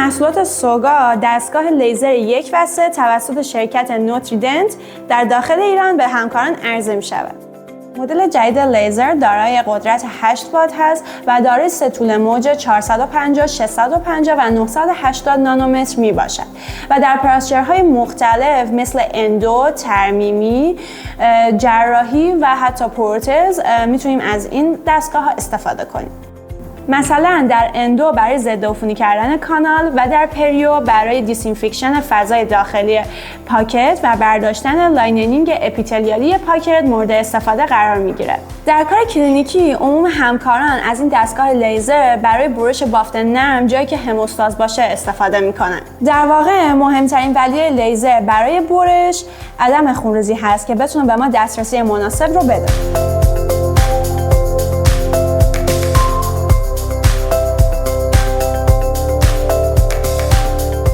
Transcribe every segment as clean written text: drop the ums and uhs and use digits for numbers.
محصولات سوگا دستگاه لیزر 1 و 3 توسط شرکت نوتریدنت در داخل ایران به همکاران عرضه می شود. مدل جدید لیزر دارای قدرت 8 وات هست و دارای 3 طول موج 450، 650 و 980 نانومتر می باشد و در پراسترهای مختلف مثل اندو، ترمیمی، جراحی و حتی پروتز میتونیم از این دستگاه ها استفاده کنیم. مثلا در اندو برای ضد عفونی کردن کانال و در پریو برای دیسینفکشن فضای داخلی پاکت و برداشتن لاینینگ اپیتلیالی پاکت مورد استفاده قرار میگیره. در کار کلینیکی عموم همکاران از این دستگاه لیزر برای برش بافت نرم جایی که هموستاز باشه استفاده میکنن. در واقع مهمترین ولیه لیزر برای برش عدم خونریزی هست که بتونه به ما دسترسی مناسب رو بده.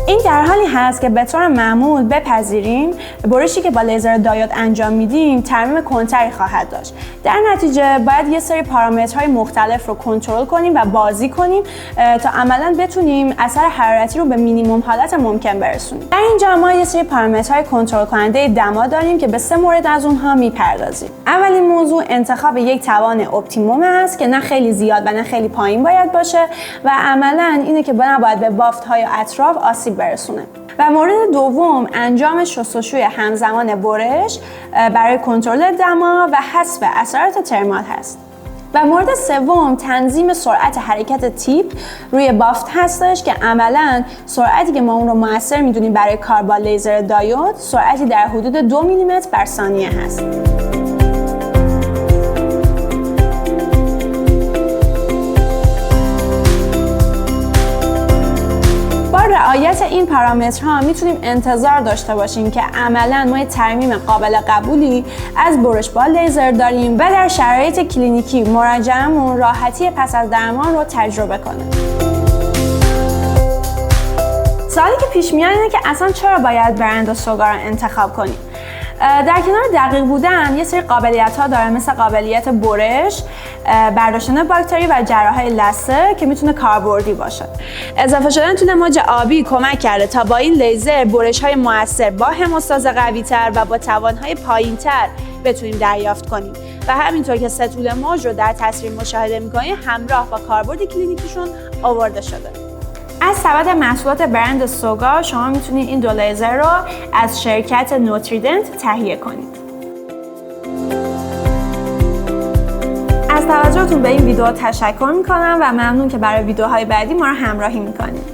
این در حالی هست که به طور معمول بپذیریم برشی که با لیزر دایود انجام میدیم ترمیم کنتری خواهد داشت. در نتیجه باید یه سری پارامترهای مختلف رو کنترل کنیم و بازی کنیم تا عملاً بتونیم اثر حرارتی رو به مینیمم حالت ممکن برسونیم. در اینجا ما یه سری پارامترهای کنترل کننده دما داریم که به 3 مورد از اونها میپردازیم. اولین موضوع انتخاب یک توان اپتیموم است که نه خیلی زیاد و نه خیلی پایین باید باشه و عملاً اینه که نباید به بافت‌های اطراف آسیب برسونه. و مورد دوم انجام شستشوی همزمان برش برای کنترل دما و حذف اثرات ترمال هست. و مورد سوم تنظیم سرعت حرکت تیپ روی بافت هستش که عملاً سرعتی که ما اون رو مؤثر میدونیم برای کار با لیزر دایود سرعتی در حدود 2 میلیمتر بر ثانیه هست. رعایت این پارامترها میتونیم انتظار داشته باشیم که عملاً ما ترمیم قابل قبولی از برش با لیزر داریم و در شرایط کلینیکی مراجعمون راحتی پس از درمان رو تجربه کنه. سوالی که پیش میاد اینه که اصلا چرا باید برند سوگا رو انتخاب کنیم؟ در کنار دقیق بودن یه سری قابلیت‌ها داره مثل قابلیت برش، برداشتن باکتری و جراحی لثه که میتونه کاربردی باشه. اضافه شدن طول موج آبی کمک کرده تا با این لیزر برش‌های مؤثر با هموستاز قوی‌تر و با توان‌های پایین‌تر بتونیم دریافت کنیم و همینطور که 3 طول موج رو در تصویر مشاهده می‌کنید همراه با کاربرد کلینیکیشون آورده شده. از سبد محصولات برند سوگا شما میتونید این 2 لیزر رو از شرکت نوتریدنت تهیه کنید. از توجهتون به این ویدیو تشکر میکنم و ممنون که برای ویدیوهای بعدی ما رو همراهی میکنید.